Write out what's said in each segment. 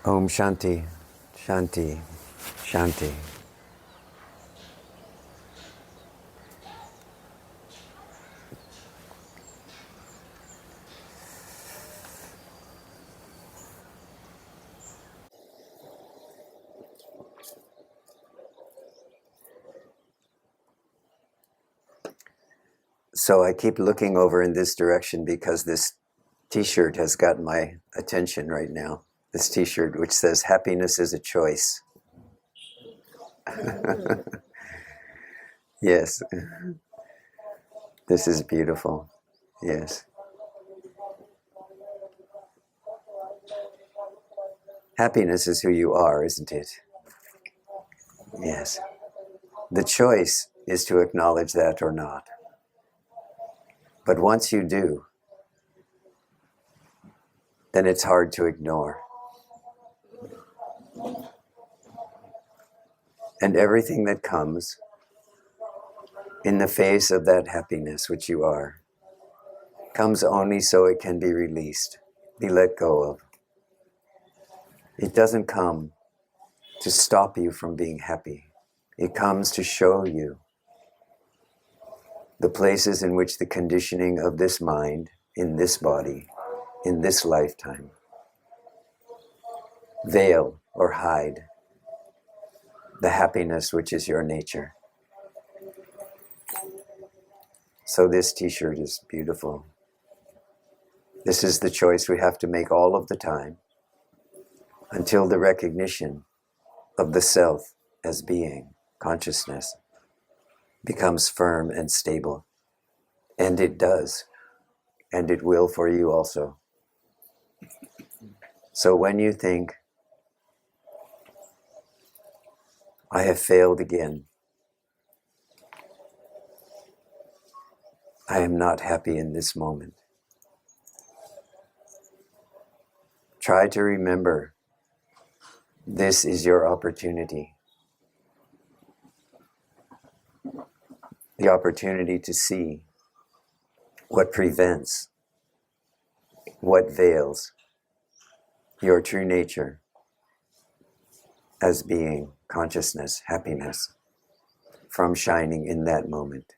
Om Shanti, Shanti, Shanti. So I keep looking over in this direction because this t-shirt has got my attention right now. This t-shirt which says happiness is a choice. Yes, this is beautiful. Yes. Happiness is who you are, isn't it? Yes. The choice is to acknowledge that or not. But once you do, then it's hard to ignore. And everything that comes in the face of that happiness which you are comes only so it can be released, be let go of. It doesn't come to stop you from being happy. It comes to show you the places in which the conditioning of this mind, in this body, in this lifetime, veil or hide the happiness which is your nature. So this t-shirt is beautiful. This is the choice we have to make all of the time until the recognition of the self as being, consciousness, becomes firm and stable. And it does. And it will for you also. So when you think, I have failed again, I am not happy in this moment, try to remember this is your opportunity. The opportunity to see what prevents, what veils your true nature as being, consciousness, happiness, from shining in that moment.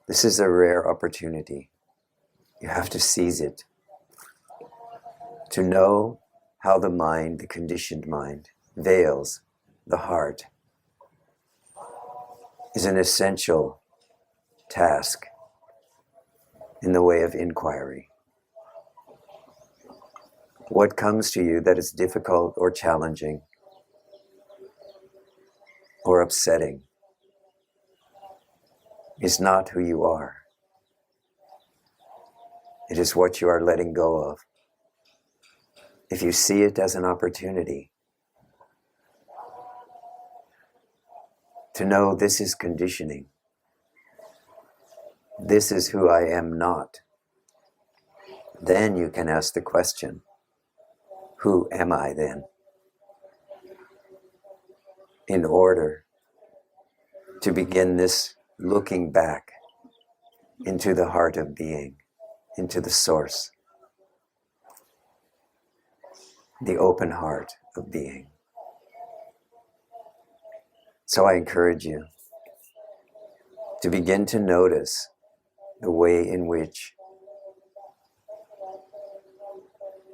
This is a rare opportunity. You have to seize it. To know how the mind, the conditioned mind, veils the heart is an essential task in the way of inquiry. What comes to you that is difficult or challenging or upsetting is not who you are. It is what you are letting go of. If you see it as an opportunity to know this is conditioning, this is who I am not, then you can ask the question, who am I then? In order to begin this looking back into the heart of being, into the source, the open heart of being. So I encourage you to begin to notice the way in which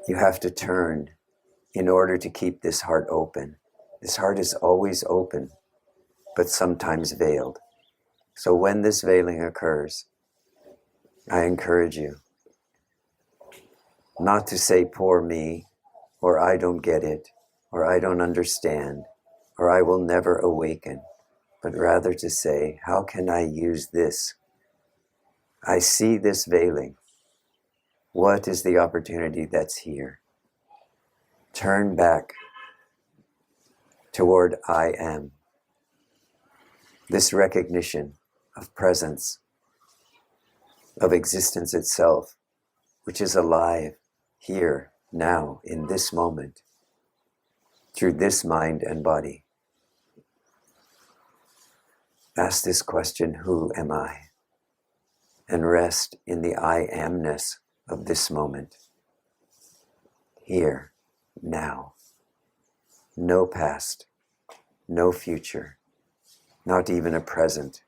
you have to turn in order to keep this heart open. This heart is always open, but sometimes veiled. So when this veiling occurs, I encourage you not to say, poor me, or I don't get it, or I don't understand, or I will never awaken, but rather to say, how can I use this? I see this veiling. What is the opportunity that's here? Turn back toward I am. This recognition of presence, of existence itself, which is alive here, now, in this moment, through this mind and body. Ask this question, who am I? And rest in the I amness of this moment, here, now. no past, no future, not even a present,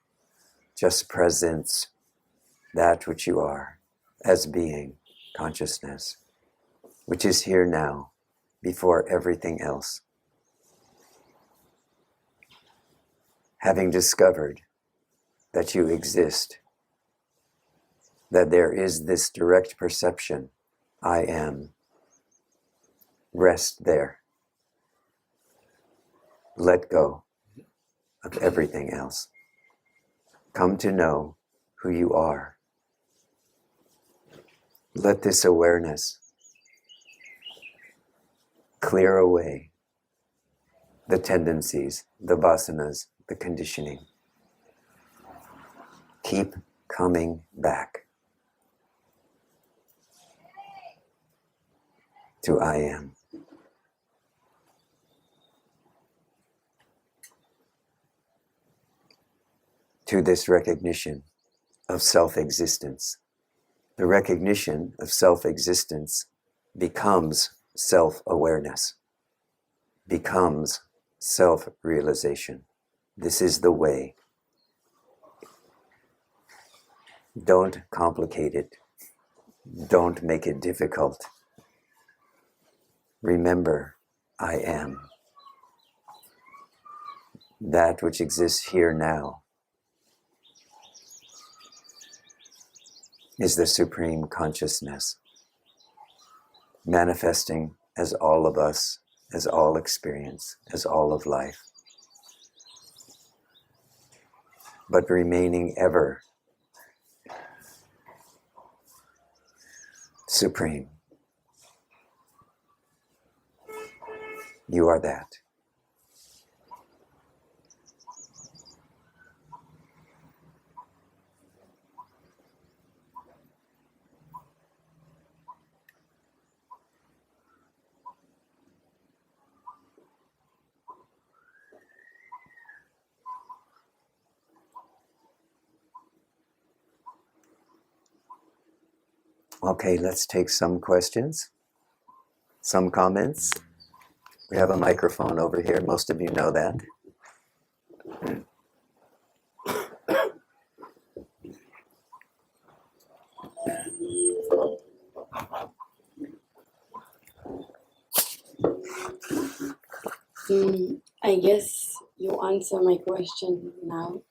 just presence, that which you are, as being, consciousness, which is here now, before everything else. Having discovered that you exist, that there is this direct perception, I am, rest there. Let go of everything else. Come to know who you are. Let this awareness clear away the tendencies, the vasanas, the conditioning. Keep coming back to I am. To this recognition of self-existence. The recognition of self-existence becomes self-awareness, becomes self-realization. This is the way. Don't complicate it. Don't make it difficult. Remember, I am. That which exists here now is the Supreme Consciousness, manifesting as all of us, as all experience, as all of life, but remaining ever supreme. You are that. Okay, let's take some questions, some comments. We have a microphone over here. Most of you know that. I guess you answer my question now,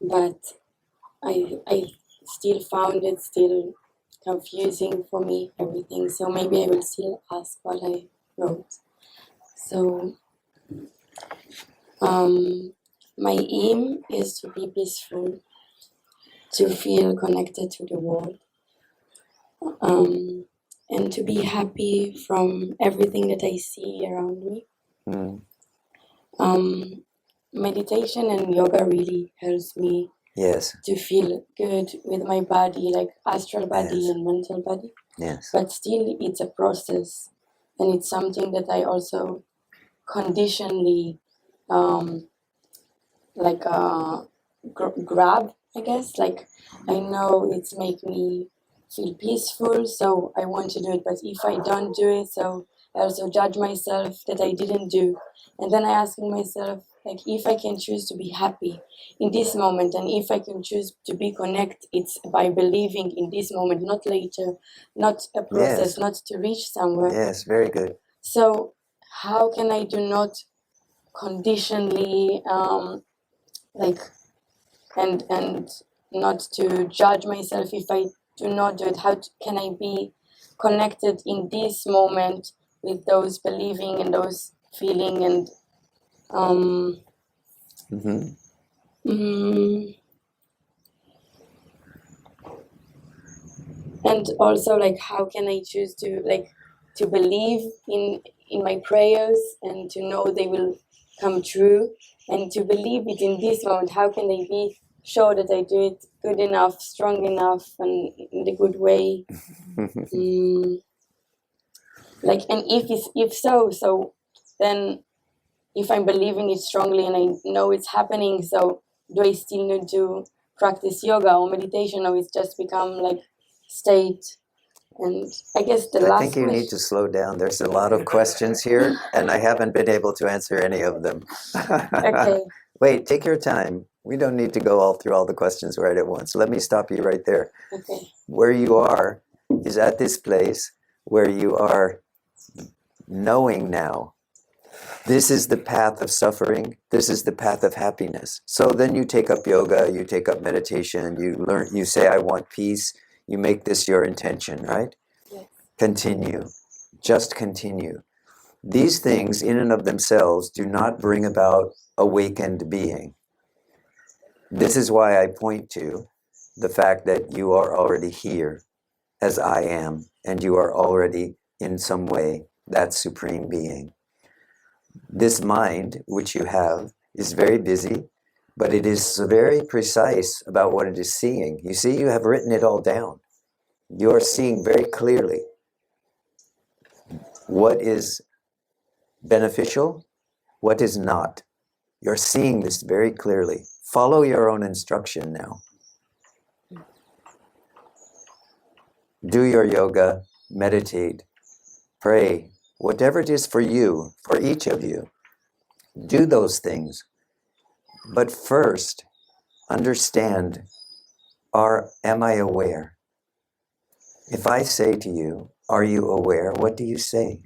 but I still found it still confusing for me, everything. So maybe I will still ask what I wrote. So my aim is to be peaceful, to feel connected to the world, and to be happy from everything that I see around me. Meditation and yoga really helps me to feel good with my body, like astral body and mental body. But still, it's a process, and it's something that I also conditionally grab, I guess. Like, I know it's make me feel peaceful, so I want to do it. But if I don't do it, so I also judge myself that I didn't do. And then I ask myself, like, if I can choose to be happy in this moment, and if I can choose to be connected, it's by believing in this moment, not later, not a process, not to reach somewhere. Yes, very good. So how can I do not conditionally and not to judge myself if I do not do it? How can I be connected in this moment with those believing and those feeling and and also, like, how can I choose to believe in my prayers and to know they will come true, and to believe it in this moment? How can I be sure that I do it good enough, strong enough, and in the good way? And if so then if I'm believing it strongly and I know it's happening, so do I still need to practice yoga or meditation, or it's just become like state? And I guess the I last think you need to slow down. There's a lot of questions here, and I haven't been able to answer any of them. Okay. Wait, take your time. We don't need to go all through all the questions right at once. Let me stop you right there. Okay. Where you are is at this place where you are knowing now. This is the path of suffering. This is the path of happiness. So then you take up yoga, you take up meditation, you learn, you say, I want peace. You make this your intention, right? Yes. Continue. Just continue. These things in and of themselves do not bring about awakened being. This is why I point to the fact that you are already here as I am, and you are already in some way that supreme being. This mind, which you have, is very busy, but it is very precise about what it is seeing. You see, you have written it all down. You are seeing very clearly what is beneficial, what is not. You're seeing this very clearly. Follow your own instruction now. Do your yoga, meditate, pray, whatever it is for you, for each of you. Do those things. But first, understand, am I aware? If I say to you, are you aware? What do you say?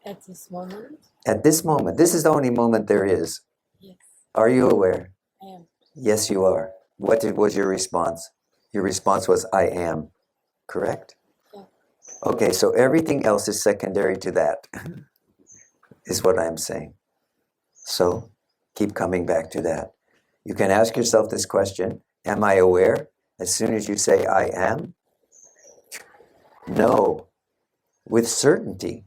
At this moment? At this moment, this is the only moment there is. Yes. Are you aware? I am. Yes, you are. What was your response? Your response was, I am. Correct? Yeah. Okay, so everything else is secondary to that, is what I'm saying. So keep coming back to that. You can ask yourself this question, am I aware? As soon as you say, I am, know with certainty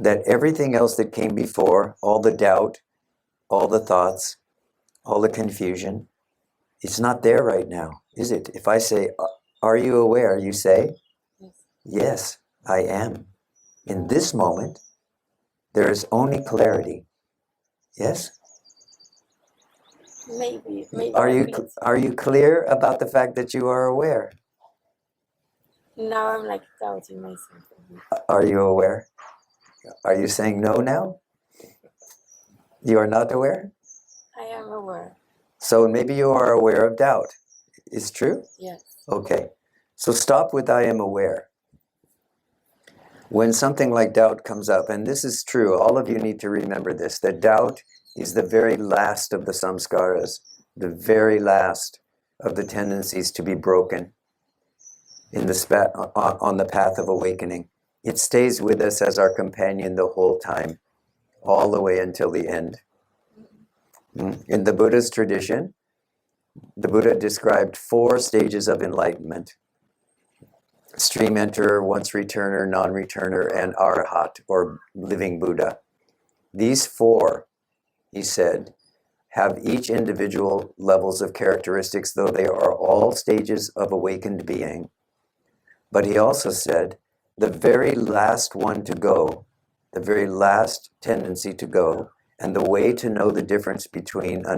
that everything else that came before, all the doubt, all the thoughts, all the confusion, it's not there right now, is it? If I say, are you aware? You say, Yes. yes, I am. In this moment, there is only clarity. Yes? Maybe. Are you clear about the fact that you are aware? Now I'm like doubting myself. Are you aware? Are you saying no now? You are not aware? I am aware. So maybe you are aware of doubt. Is true? Yes. Okay. So stop with I am aware. When something like doubt comes up, and this is true, all of you need to remember this, that doubt is the very last of the samskaras, the very last of the tendencies to be broken in the on the path of awakening. It stays with us as our companion the whole time, all the way until the end. In the Buddha's tradition, the Buddha described 4 stages of enlightenment: stream enterer, once returner, non-returner, and arahat, or living Buddha. These 4, he said, have each individual levels of characteristics, though they are all stages of awakened being. But he also said, the very last one to go, the very last tendency to go, and the way to know the difference between a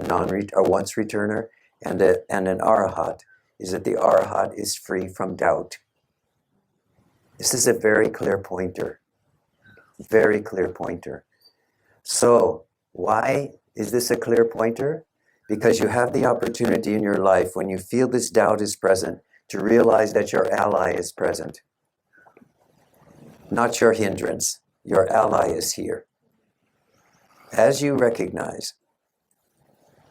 once returner and an arahat is that the arahat is free from doubt. This is a very clear pointer. Very clear pointer. So, why is this a clear pointer? Because you have the opportunity in your life, when you feel this doubt is present, to realize that your ally is present. Not your hindrance. Your ally is here. As you recognize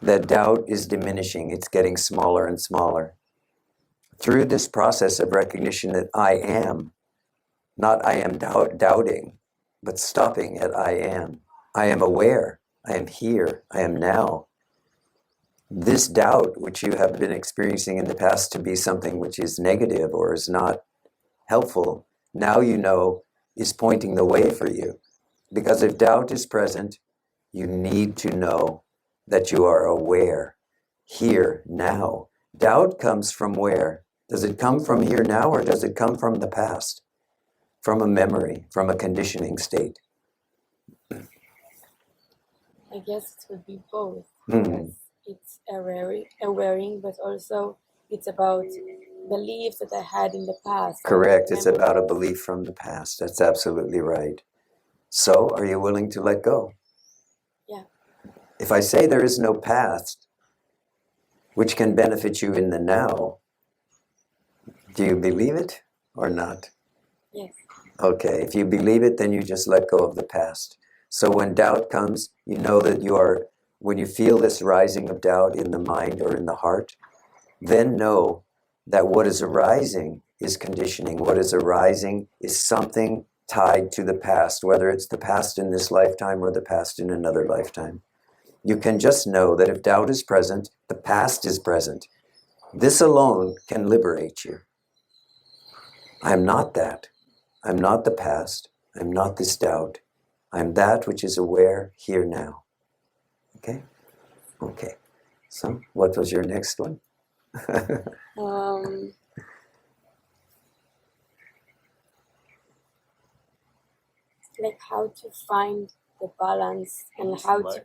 that doubt is diminishing, it's getting smaller and smaller, through this process of recognition that I am, not I am doubting, but stopping at I am aware, I am here, I am now. This doubt, which you have been experiencing in the past to be something which is negative or is not helpful, now you know is pointing the way for you. Because if doubt is present, you need to know that you are aware, here, now. Doubt comes from where? Does it come from here now, or does it come from the past? From a memory, from a conditioning state? I guess it would be both. Mm. It's awareing, but also it's about beliefs that I had in the past. Correct. It's about a Memories. belief from the past. That's absolutely right. So, are you willing to let go? Yeah. If I say there is no past which can benefit you in the now, do you believe it or not? Yes. Okay, if you believe it, then you just let go of the past. So when doubt comes, you know that when you feel this rising of doubt in the mind or in the heart, then know that what is arising is conditioning. What is arising is something tied to the past, whether it's the past in this lifetime or the past in another lifetime. You can just know that if doubt is present, the past is present. This alone can liberate you. I'm not that. I'm not the past. I'm not this doubt. I'm that which is aware here now. Okay? Okay. So, what was your next one? Like how to find the balance and how to,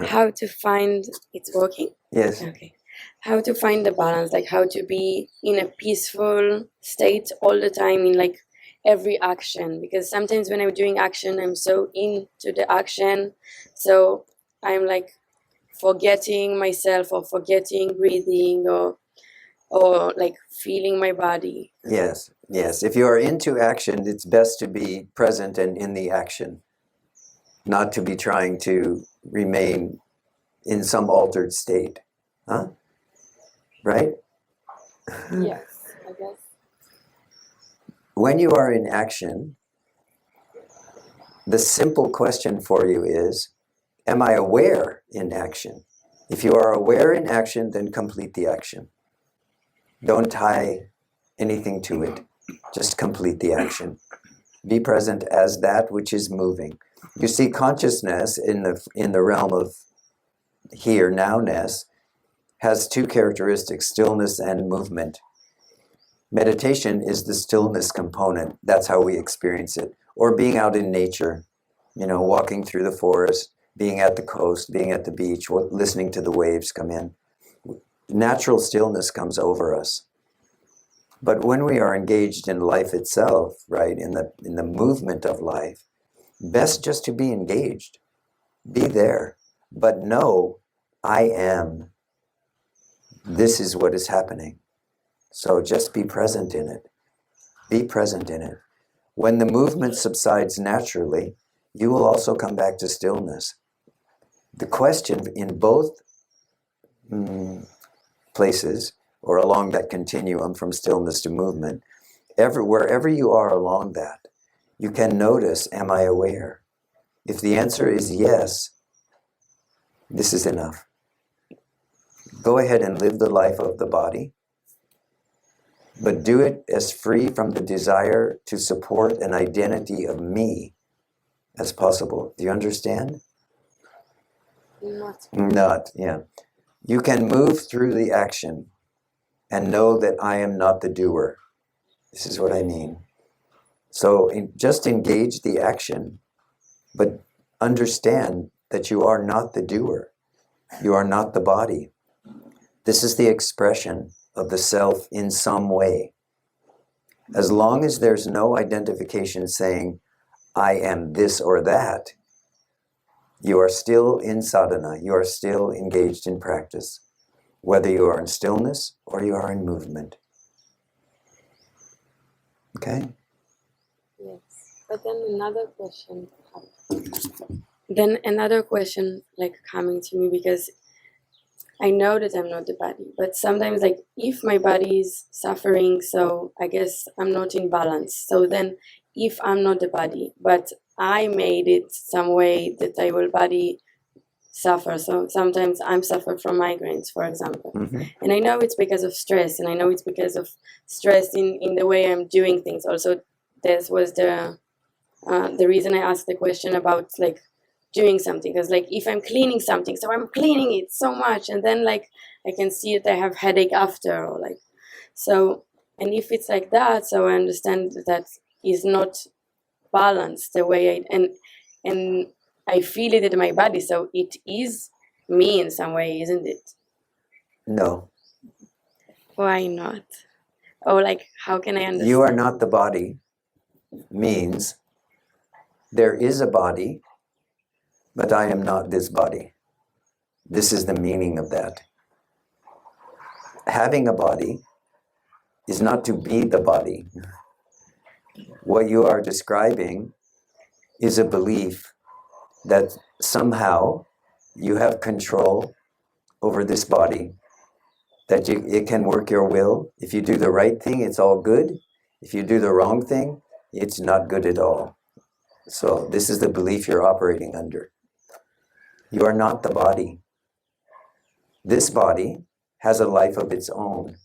how to find, it's working? Yes. Okay. How to find the balance, like how to be in a peaceful state all the time in like every action, because sometimes when I'm doing action, I'm so into the action, so I'm like forgetting myself or forgetting breathing or like feeling my body. Yes. Yes. If you are into action, it's best to be present and in the action, not to be trying to remain in some altered state. Huh? Right? Yes, I guess. When you are in action, the simple question for you is, am I aware in action? If you are aware in action, then complete the action. Don't tie anything to it. Just complete the action. Be present as that which is moving. You see, consciousness in the realm of here, nowness, has two characteristics, stillness and movement. Meditation is the stillness component. That's how we experience it. Or being out in nature, walking through the forest, being at the coast, being at the beach, listening to the waves come in. Natural stillness comes over us. But when we are engaged in life itself, right, in the movement of life, best just to be engaged, be there, but know I am. This is what is happening. So just be present in it. Be present in it. When the movement subsides naturally, you will also come back to stillness. The question in both places, or along that continuum from stillness to movement, wherever you are along that, you can notice, am I aware? If the answer is yes, this is enough. Go ahead and live the life of the body, but do it as free from the desire to support an identity of me as possible. Do you understand? Not, yeah. You can move through the action and know that I am not the doer. This is what I mean. So just engage the action, but understand that you are not the doer. You are not the body. This is the expression of the self in some way. As long as there's no identification saying, I am this or that, you are still in sadhana. You are still engaged in practice, whether you are in stillness or you are in movement. Okay? Yes. But then another question like coming to me, because I know that I'm not the body, but sometimes like if my body is suffering, so I guess I'm not in balance. So then if I'm not the body, but I made it some way that I will body suffer. So sometimes I'm suffer from migraines, for example. Mm-hmm. And I know it's because of stress, and I know it's because of stress in the way I'm doing things. Also, this was the reason I asked the question about like doing something, because like if I'm cleaning something, so I'm cleaning it so much, and then like I can see that I have headache after, or like so. And if it's like that, so I understand that is not balanced the way and I feel it in my body, so it is me in some way, isn't it? No. Why not? Or like, how can I understand? You are not the body means there is a body, but I am not this body. This is the meaning of that. Having a body is not to be the body. What you are describing is a belief that somehow you have control over this body, that it can work your will. If you do the right thing, it's all good. If you do the wrong thing, it's not good at all. So this is the belief you're operating under. You are not the body. This body has a life of its own.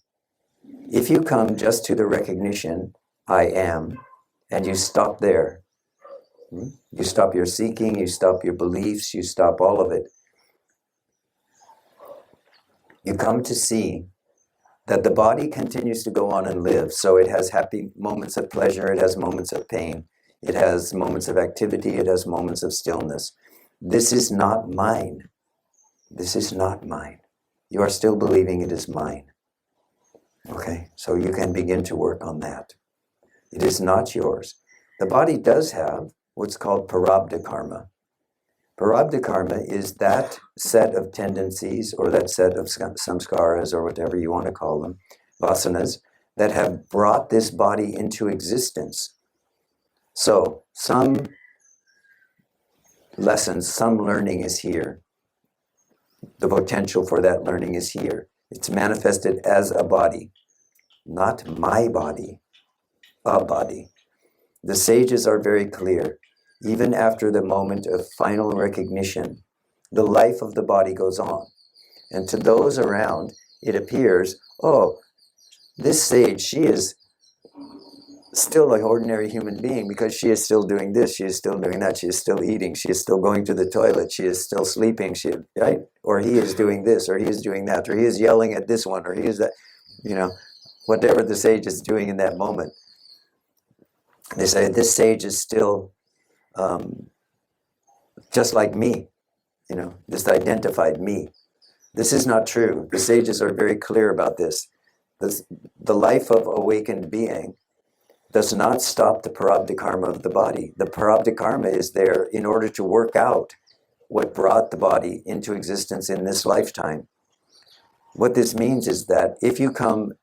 If you come just to the recognition, I am, and you stop there, you stop your seeking, you stop your beliefs, you stop all of it. You come to see that the body continues to go on and live. So it has happy moments of pleasure, it has moments of pain, it has moments of activity, it has moments of stillness. This is not mine. This is not mine. You are still believing it is mine. Okay, so you can begin to work on that. It is not yours. The body does have what's called parabdha karma. Parabdha karma is that set of tendencies or that set of samskaras or whatever you want to call them, vasanas, that have brought this body into existence. So some lessons, some learning is here. The potential for that learning is here. It's manifested as a body, not my body, a body. The sages are very clear. Even after the moment of final recognition, the life of the body goes on. And to those around, it appears, oh, this sage, she is still an ordinary human being because she is still doing this, she is still doing that, she is still eating, she is still going to the toilet, she is still sleeping, right? Or he is doing this, or he is doing that, or he is yelling at this one, or he is that, whatever the sage is doing in that moment. They say this sage is still just like me, this identified me. This is not true. The sages are very clear about this. The life of awakened being does not stop the parabdha karma of the body. The parabdha karma is there in order to work out what brought the body into existence in this lifetime. What this means is that if you come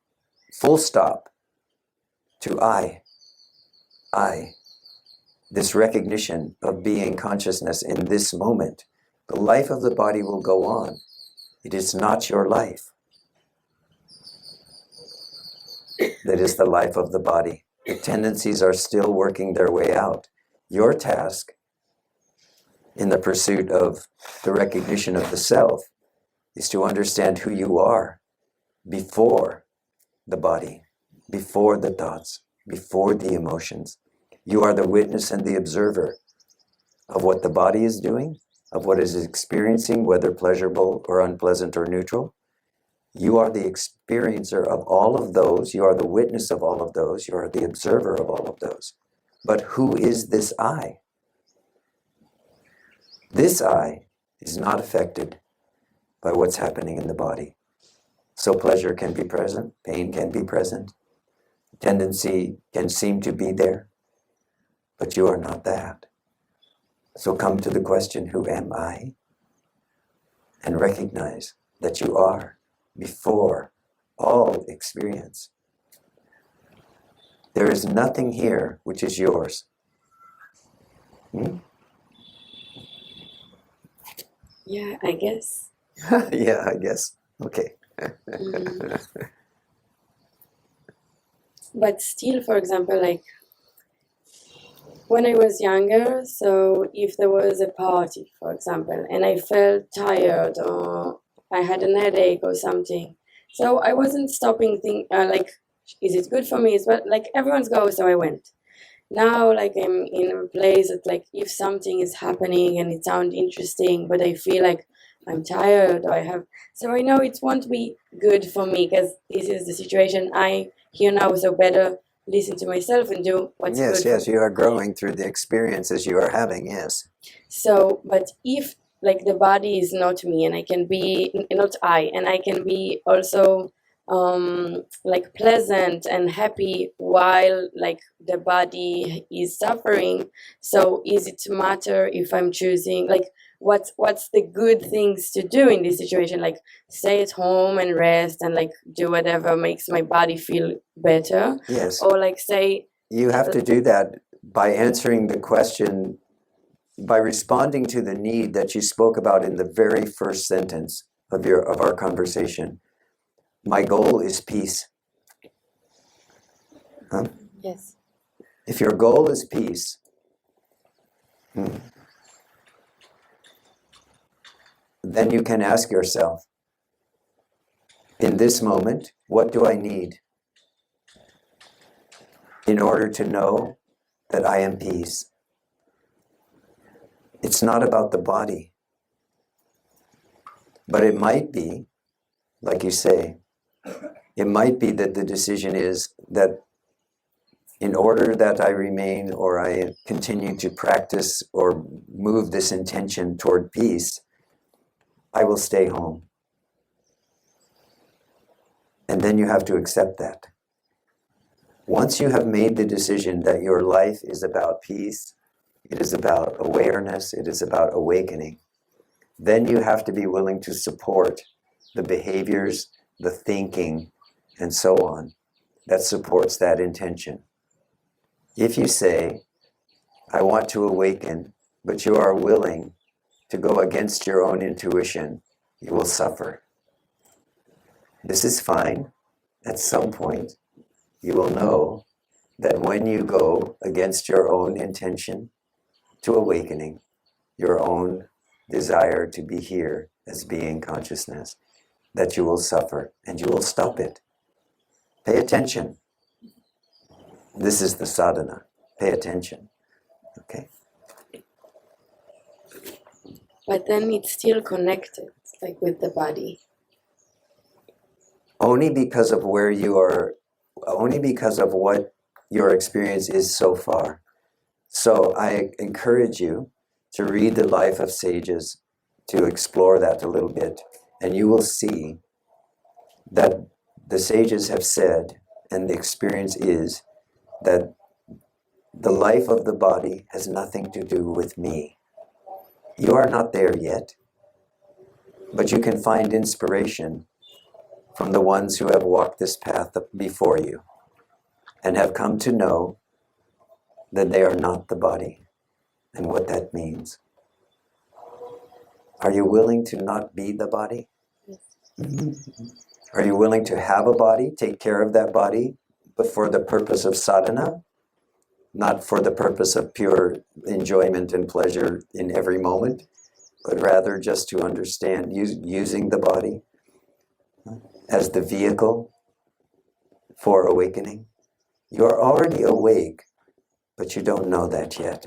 full stop to I, this recognition of being consciousness in this moment, the life of the body will go on. It is not your life. That is the life of the body. The tendencies are still working their way out. Your task in the pursuit of the recognition of the self is to understand who you are before the body, before the thoughts, before the emotions. You are the witness and the observer of what the body is doing, of what it is experiencing, whether pleasurable or unpleasant or neutral. You are the experiencer of all of those. You are the witness of all of those. You are the observer of all of those. But who is this I? This I is not affected by what's happening in the body. So pleasure can be present, pain can be present, tendency can seem to be there, but you are not that. So come to the question, who am I? And recognize that you are before all experience. There is nothing here which is yours. Yeah, I guess. Yeah, I guess. Okay. But still, for example, like when I was younger, so if there was a party, for example, and I felt tired or I had an headache or something, so I wasn't stopping like, is it good for me? Is well, like everyone's go, so I went. Now, like I'm in a place that, like, if something is happening and it sounds interesting, but I feel like I'm tired or so I know it won't be good for me because this is the situation I hear now. So better listen to myself and do what's good. Yes, you are growing through the experiences you are having, yes. So, but if like the body is not me and I can be not I, and I can be also like pleasant and happy while like the body is suffering. So is it matter if I'm choosing like what's the good things to do in this situation? Like stay at home and rest and like do whatever makes my body feel better? Yes. Or like say You have to do that by answering the question, by responding to the need that you spoke about in the very first sentence of our conversation. My goal is peace. Huh? yes. If your goal is peace, then you can ask yourself, in this moment, what do I need in order to know that I am peace? It's not about the body, but it might be, like you say, it might be that the decision is that in order that I remain or I continue to practice or move this intention toward peace, I will stay home. And then you have to accept that. Once you have made the decision that your life is about peace, it is about awareness, it is about awakening, then you have to be willing to support the behaviors, the thinking, and so on that supports that intention. If you say, I want to awaken, but you are willing to go against your own intuition, you will suffer. This is fine. At some point, you will know that when you go against your own intention to awakening, your own desire to be here as being consciousness, that you will suffer and you will stop it. Pay attention. This is the sadhana. Pay attention. Okay? But then it's still connected, like with the body. Only because of where you are, only because of what your experience is so far. So I encourage you to read the life of sages, to explore that a little bit, and you will see that the sages have said, and the experience is, that the life of the body has nothing to do with me. You are not there yet, but you can find inspiration from the ones who have walked this path before you and have come to know that they are not the body and what that means. Are you willing to not be the body? Yes. Are you willing to have a body, take care of that body, but for the purpose of sadhana, not for the purpose of pure enjoyment and pleasure in every moment, but rather just to understand using the body as the vehicle for awakening? You are already awake, but you don't know that yet.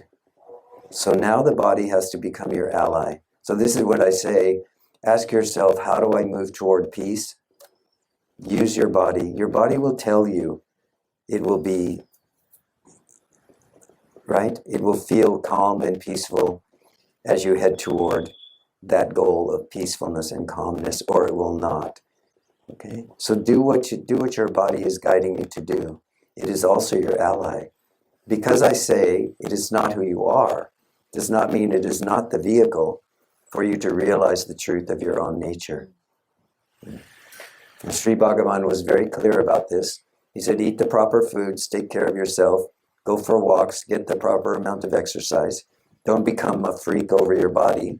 So now the body has to become your ally. So this is what I say, ask yourself, how do I move toward peace? Use your body. Your body will tell you. It will be, right? It will feel calm and peaceful as you head toward that goal of peacefulness and calmness, or it will not. Okay? So do what your body is guiding you to do. It is also your ally. Because I say it is not who you are, does not mean it is not the vehicle for you to realize the truth of your own nature. And Sri Bhagavan was very clear about this. He said, eat the proper foods, take care of yourself, go for walks, get the proper amount of exercise. Don't become a freak over your body,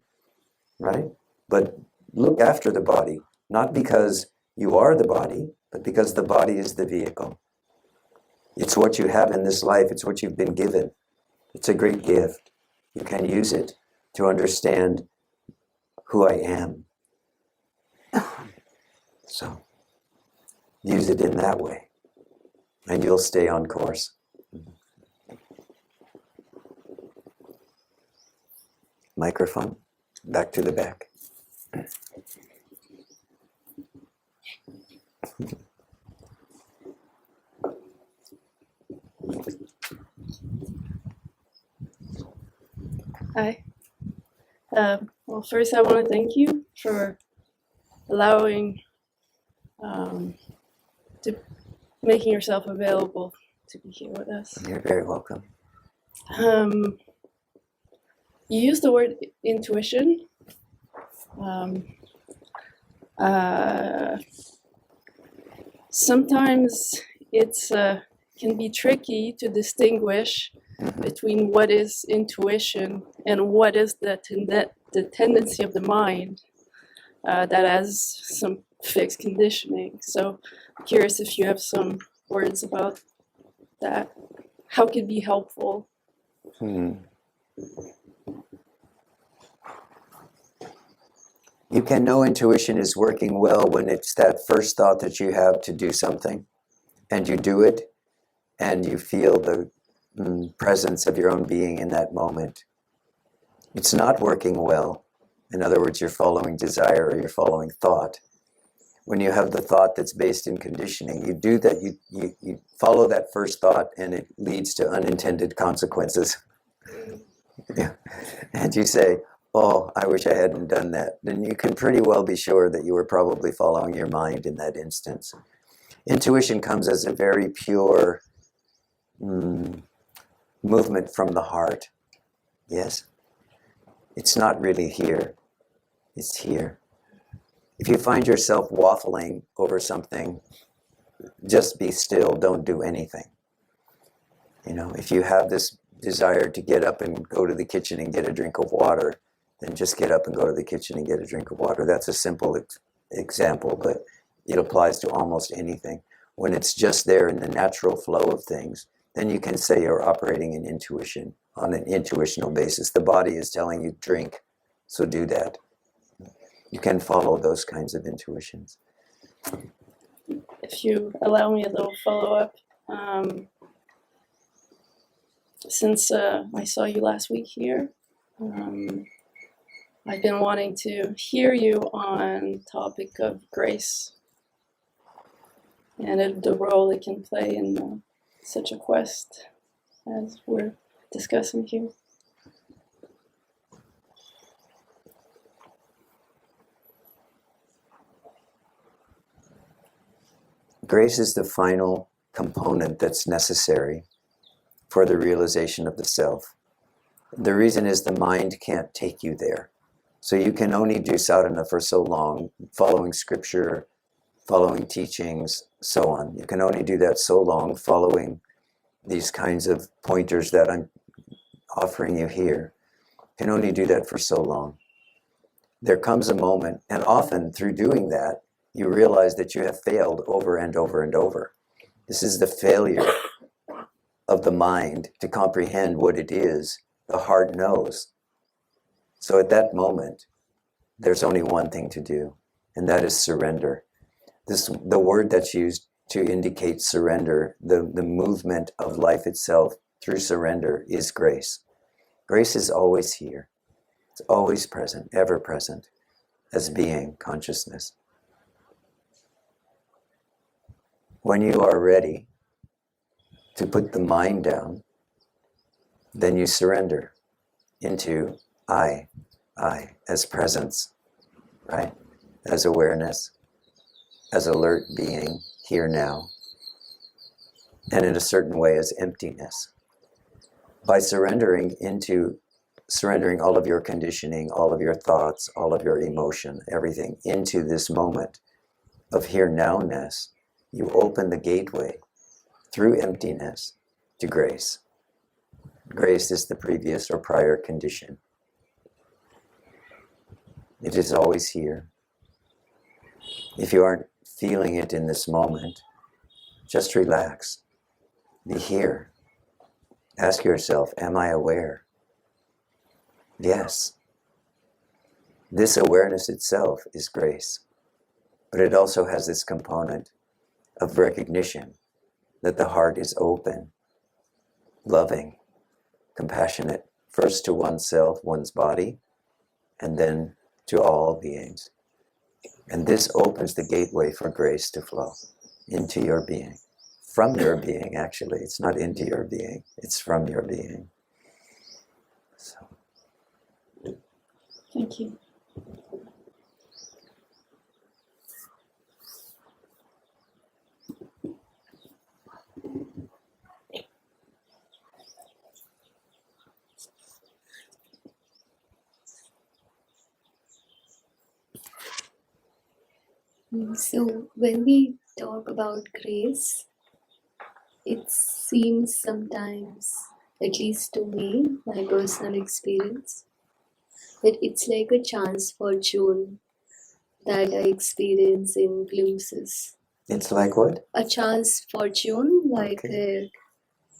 right? But look after the body, not because you are the body, but because the body is the vehicle. It's what you have in this life. It's what you've been given. It's a great gift. You can use it to understand who I am. So use it in that way, and you'll stay on course. Microphone, back to the back. Hi. Well, first I want to thank you for allowing to making yourself available to be here with us. You're very welcome. You use the word intuition. Sometimes it's can be tricky to distinguish between what is intuition and what is the tendency of the mind that has some fixed conditioning. So I'm curious if you have some words about that. How could be helpful? You can know intuition is working well when it's that first thought that you have to do something, and you do it, and you feel the presence of your own being in that moment. It's not working well. In other words, you're following desire or you're following thought. When you have the thought that's based in conditioning, you do that, you follow that first thought, and it leads to unintended consequences. Yeah. And you say, oh, I wish I hadn't done that. Then you can pretty well be sure that you were probably following your mind in that instance. Intuition comes as a very pure movement from the heart. Yes? It's not really here. It's here. If you find yourself waffling over something, just be still. Don't do anything. You know, if you have this desire to get up and go to the kitchen and get a drink of water, then just get up and go to the kitchen and get a drink of water. That's a simple example, but it applies to almost anything. When it's just there in the natural flow of things, then you can say you're operating in intuition, on an intuitional basis. The body is telling you drink, so do that. You can follow those kinds of intuitions. If you allow me a little follow-up, since I saw you last week here, I've been wanting to hear you on topic of grace and the role it can play in such a quest as we're discussing here. Grace is the final component that's necessary for the realization of the self. The reason is the mind can't take you there. So you can only do sadhana for so long, following scripture, following teachings, so on. You can only do that so long, following these kinds of pointers that I'm offering you here. You can only do that for so long. There comes a moment, and often through doing that, you realize that you have failed over and over and over. This is the failure of the mind to comprehend what it is. The heart knows. So at that moment, there's only one thing to do, and that is surrender. The word that's used to indicate surrender, the movement of life itself through surrender, is grace. Grace is always here. It's always present, ever present, as being, consciousness. When you are ready to put the mind down, then you surrender into I, as presence, right? As awareness, as alert being, here now, and in a certain way as emptiness. By surrendering all of your conditioning, all of your thoughts, all of your emotion, everything into this moment of here now-ness, you open the gateway through emptiness to grace. Grace is the previous or prior condition. It is always here. If you aren't feeling it in this moment, just relax. Be here. Ask yourself, am I aware? Yes. This awareness itself is grace, but it also has this component of recognition that the heart is open, loving, compassionate, first to oneself, one's body, and then to all beings. And this opens the gateway for grace to flow into your being. From your being, actually. It's not into your being. It's from your being. So. Thank you. So when we talk about grace, it seems sometimes, at least to me, my personal experience, that it's like a chance fortune that I experience in glimpses. It's like what? A chance fortune, like Okay.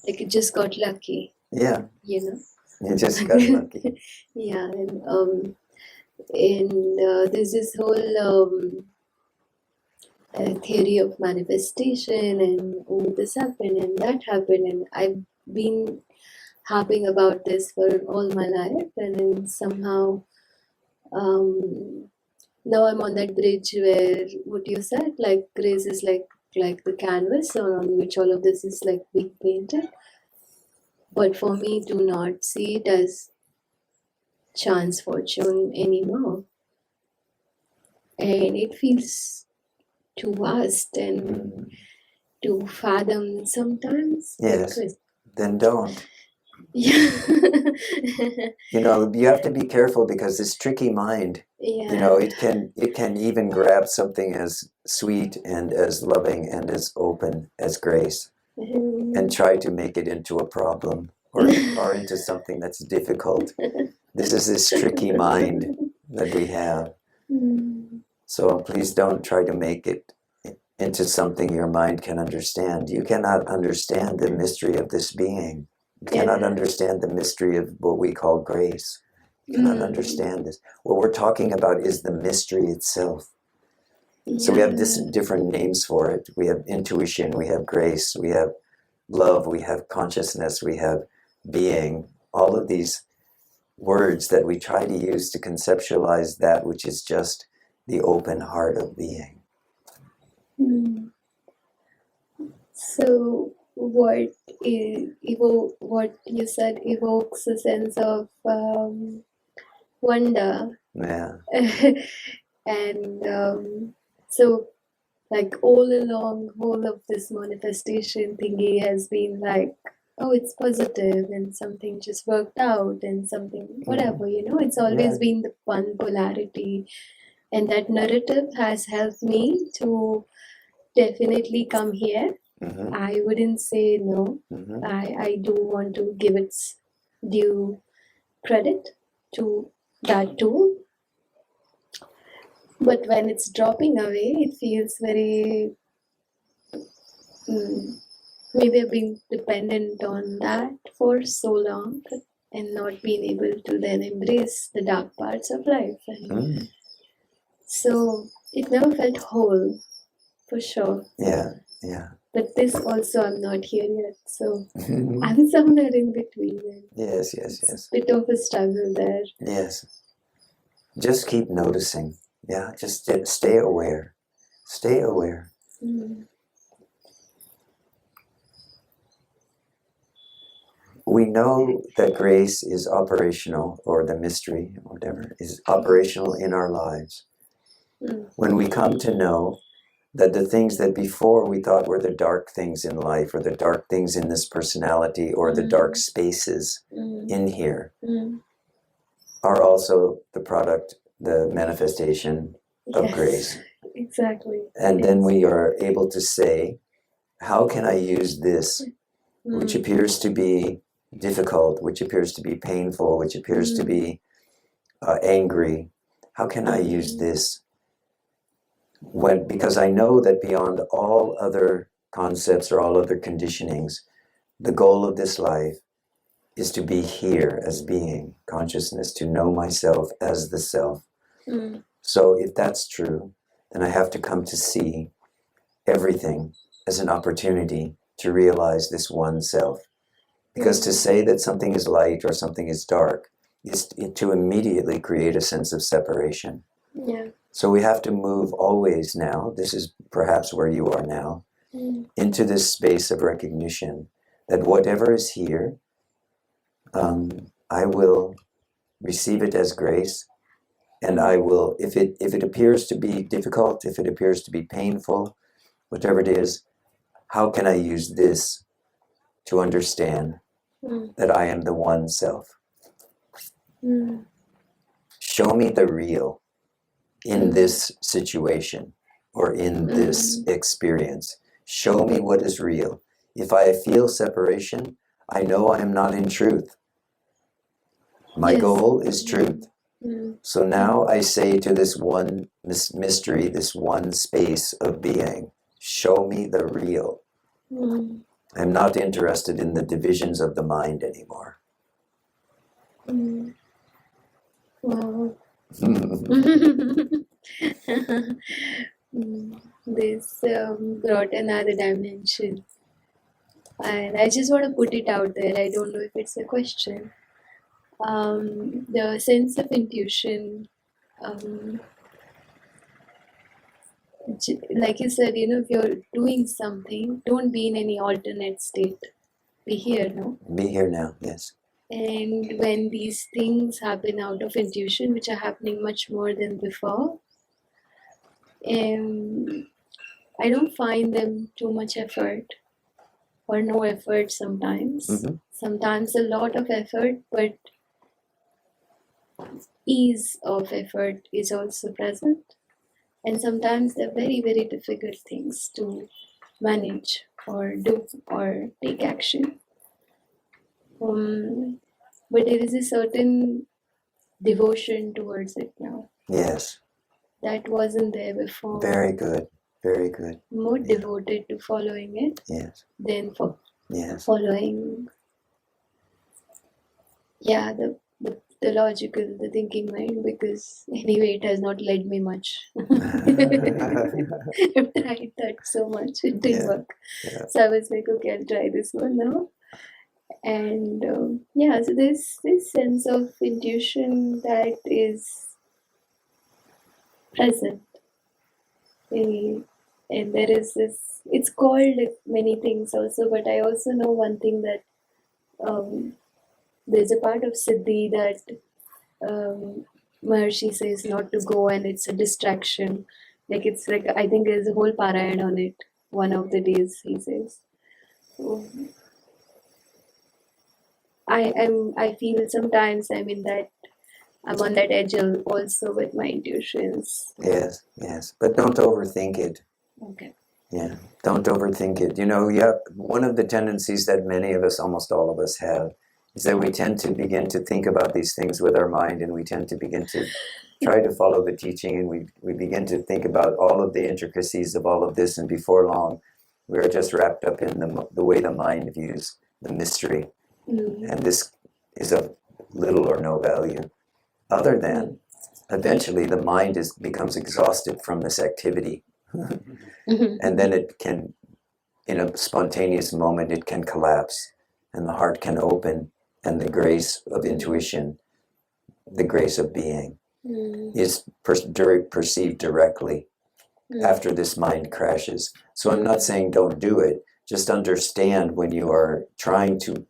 like it just got lucky, Yeah, you know. you just got lucky. Yeah, and there's this whole theory of manifestation, and oh, this happened and that happened, and I've been harping about this for all my life, and then somehow now I'm on that bridge where what you said, like grace is like the canvas on which all of this is like being painted. But for me to not see it as chance fortune anymore, and it feels too vast and to fathom sometimes. Yes. Because, Then don't. yeah. You know, you have to be careful because this tricky mind, Yeah. you know, it can even grab something as sweet and as loving and as open as grace and try to make it into a problem or into something that's difficult. This is this tricky mind that we have. So please don't try to make it into something your mind can understand. You cannot understand the mystery of this being. You cannot understand the mystery of what we call grace. You cannot understand this. What we're talking about is the mystery itself. So we have different names for it. We have intuition, we have grace, we have love, we have consciousness, we have being. All of these words that we try to use to conceptualize that which is just the open heart of being. So what you said evokes a sense of wonder. Yeah. And so like all along, whole of this manifestation thingy has been like, oh, it's positive and something just worked out and something whatever, you know, it's always been the one polarity, and that narrative has helped me to definitely come here. I wouldn't say no. I do want to give its due credit to that too. But when it's dropping away, it feels very. Maybe I've been dependent on that for so long and not being able to then embrace the dark parts of life. And so it never felt whole, for sure. Yeah. But this also, I'm not here yet, so I'm somewhere in between. Yes. Bit of a struggle there. Yes. Just keep noticing. Yeah, just stay aware. Stay aware. We know that grace is operational, or the mystery, or whatever, is operational in our lives. When we come to know that the things that before we thought were the dark things in life, or the dark things in this personality, or the dark spaces in here, are also the product, the manifestation of grace. Exactly. And then we are able to say, how can I use this, which appears to be difficult, which appears to be painful, which appears to be angry? How can I use this? Because I know that beyond all other concepts or all other conditionings, the goal of this life is to be here as being, consciousness, to know myself as the self. So if that's true, then I have to come to see everything as an opportunity to realize this one self. Because to say that something is light or something is dark is to immediately create a sense of separation. So we have to move always now, this is perhaps where you are now, into this space of recognition that whatever is here, I will receive it as grace, and I will, if it appears to be difficult, if it appears to be painful, whatever it is, how can I use this to understand that I am the one self? Show me the real in this situation. or in this experience. Show me what is real. If I feel separation, I know I am not in truth. My Yes. goal is truth. Mm. So now I say to this one mystery, this one space of being, show me the real. Mm. I'm not interested in the divisions of the mind anymore. Mm. Wow. This brought another dimension. And I just want to put it out there. I don't know if it's a question. The sense of intuition, um, like you said, if you're doing something, don't be in any alternate state. Be here, no? Be here now, yes. And when these things happen out of intuition, which are happening much more than before, I don't find them too much effort or no effort sometimes. Mm-hmm. Sometimes a lot of effort, but ease of effort is also present. And sometimes they're very, very difficult things to manage or do or take action. But there is a certain devotion towards it now. Yes. That wasn't there before. Very good. Very good. More Yeah. devoted to following it Yes. than Yes. following, the logical, the thinking mind, because anyway it has not led me much. I've tried that so much, it didn't work. Yeah. So I was like, okay, I'll try this one now. And so there's this sense of intuition that is present. And there is this, it's called many things also, but I also know one thing that there's a part of Siddhi that Maharshi says not to go, and it's a distraction. It's like, I think there's a whole Parayan on it, one of the days, he says. So, I feel sometimes I'm on that edge also with my intuitions. Yes, yes. But don't overthink it. Okay. Yeah, don't overthink it. One of the tendencies that many of us, almost all of us have, is that we tend to begin to think about these things with our mind, and we tend to begin to try to follow the teaching, and we begin to think about all of the intricacies of all of this, and before long, we're just wrapped up in the way the mind views the mystery. And this is of little or no value, other than eventually the mind becomes exhausted from this activity. And then it can, in a spontaneous moment, it can collapse, and the heart can open, and the grace of intuition, the grace of being, is perceived directly after this mind crashes. So I'm not saying don't do it, just understand when you are trying to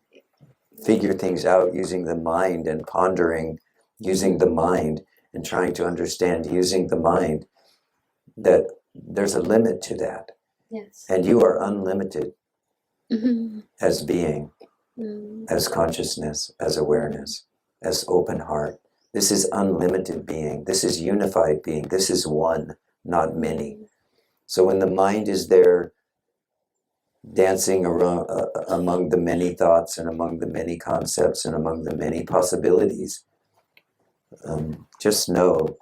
figure things out using the mind and pondering using the mind and trying to understand using the mind, that there's a limit to that. Yes. And you are unlimited as being, as consciousness, as awareness, as open heart. This is unlimited being. This is unified being. This is one, not many. So when the mind is there dancing around, among the many thoughts and among the many concepts and among the many possibilities, just know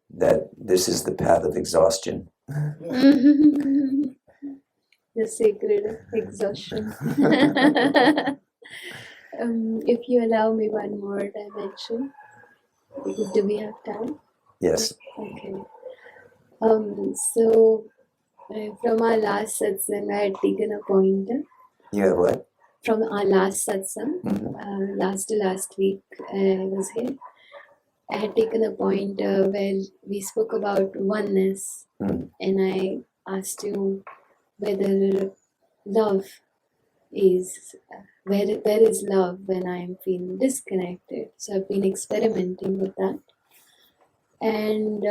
that this is the path of exhaustion. The sacred exhaustion. If you allow me one more dimension, do we have time? Yes. Okay. So from our last satsang, I had taken a pointer. You have what? From our last satsang, last week, I was here. I had taken a point where we spoke about oneness, and I asked you whether love is, where is love when I am feeling disconnected. So I've been experimenting with that. And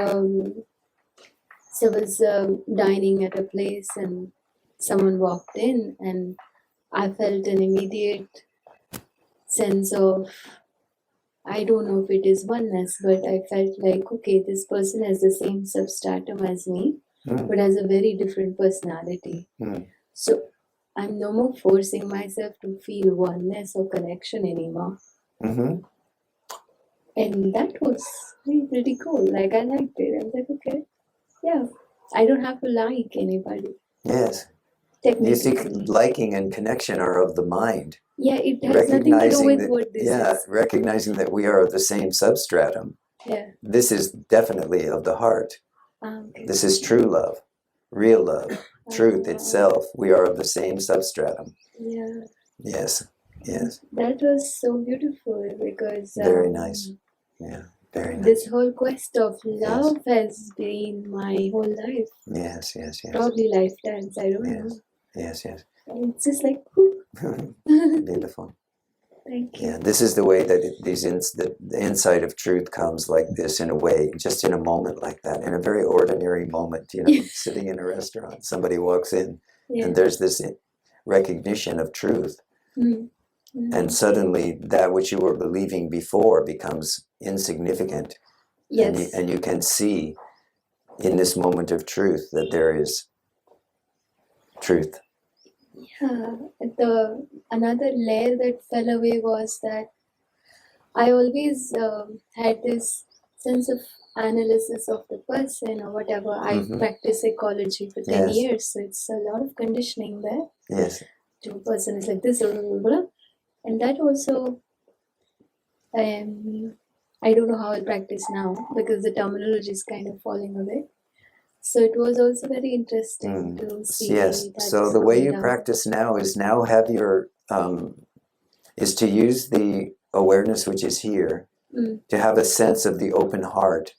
so I was dining at a place, and someone walked in, and I felt an immediate sense of, I don't know if it is oneness, but I felt like, okay, this person has the same substratum as me. but has a very different personality. So I'm no more forcing myself to feel oneness or connection anymore. Mm-hmm. And that was really pretty cool. Like, I liked it. I was like, okay, yeah, I don't have to like anybody. Yes. You see, Technically. liking and connection are of the mind. Yeah, it has nothing to do with what this is. Recognizing that we are of the same substratum. Yeah. This is definitely of the heart. Okay. This is true love, real love, truth itself. We are of the same substratum. Yeah. Yes, yes. That was so beautiful because Very nice. Yeah, very nice. This whole quest of love has been my whole life. Yes, yes, yes. Probably lifetimes, I don't know. Yes, yes. And it's just like, Beautiful. Thank you. Yeah, this is the way that the insight of truth comes like this, in a way, just in a moment like that, in a very ordinary moment, sitting in a restaurant, somebody walks in and there's this recognition of truth. And suddenly that which you were believing before becomes insignificant. Yes. And you can see in this moment of truth that there is truth. Yeah. Another layer that fell away was that I always had this sense of analysis of the person or whatever. I practiced psychology for 10 years, so it's a lot of conditioning there. Yes. To a person is like this, blah, blah, blah. And that also, I don't know how I'll practice now because the terminology is kind of falling away. So it was also very interesting to see. Yes. So the way you practice now is have your is to use the awareness which is here to have a sense of the open heart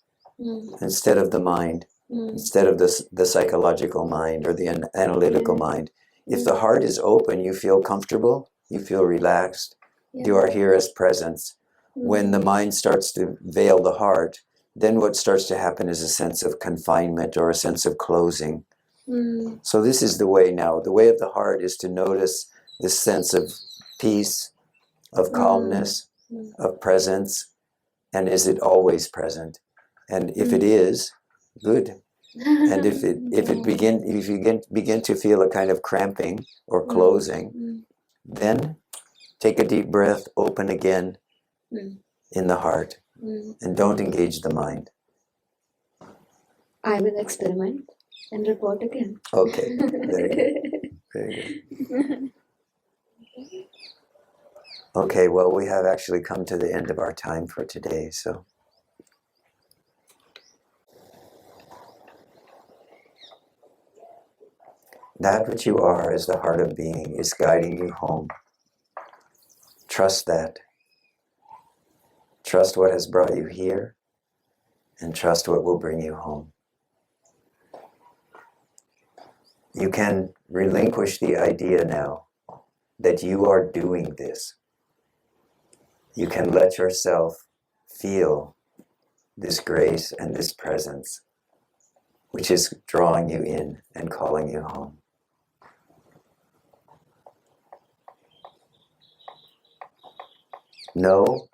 instead of the mind, instead of the psychological mind or the analytical mind. If the heart is open, you feel comfortable, you feel relaxed, you are here as presence. When the mind starts to veil the heart, then what starts to happen is a sense of confinement or a sense of closing. So this is the way now. The way of the heart is to notice this sense of peace, of calmness, of presence, and is it always present? And if it is, good. And if you begin to feel a kind of cramping or closing, then take a deep breath, open again in the heart, and don't engage the mind. I will experiment and report again. Okay, very good. Very good. Okay, well, we have actually come to the end of our time for today, so. That which you are as the heart of being is guiding you home. Trust that. Trust what has brought you here, and trust what will bring you home. You can relinquish the idea now that you are doing this. You can let yourself feel this grace and this presence, which is drawing you in and calling you home. Know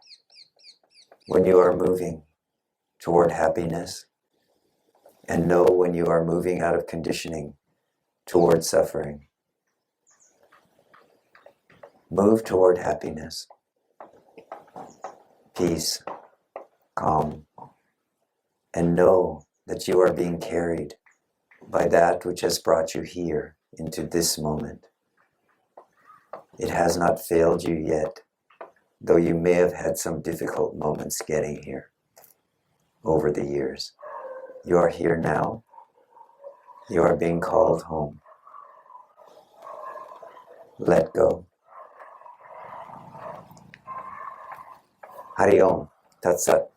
when you are moving toward happiness, and know when you are moving out of conditioning toward suffering. Move toward happiness, peace, calm, and know that you are being carried by that which has brought you here into this moment. It has not failed you yet, though you may have had some difficult moments getting here over the years. You are here now. You are being called home. Let go. Hari Om. Tat Sat.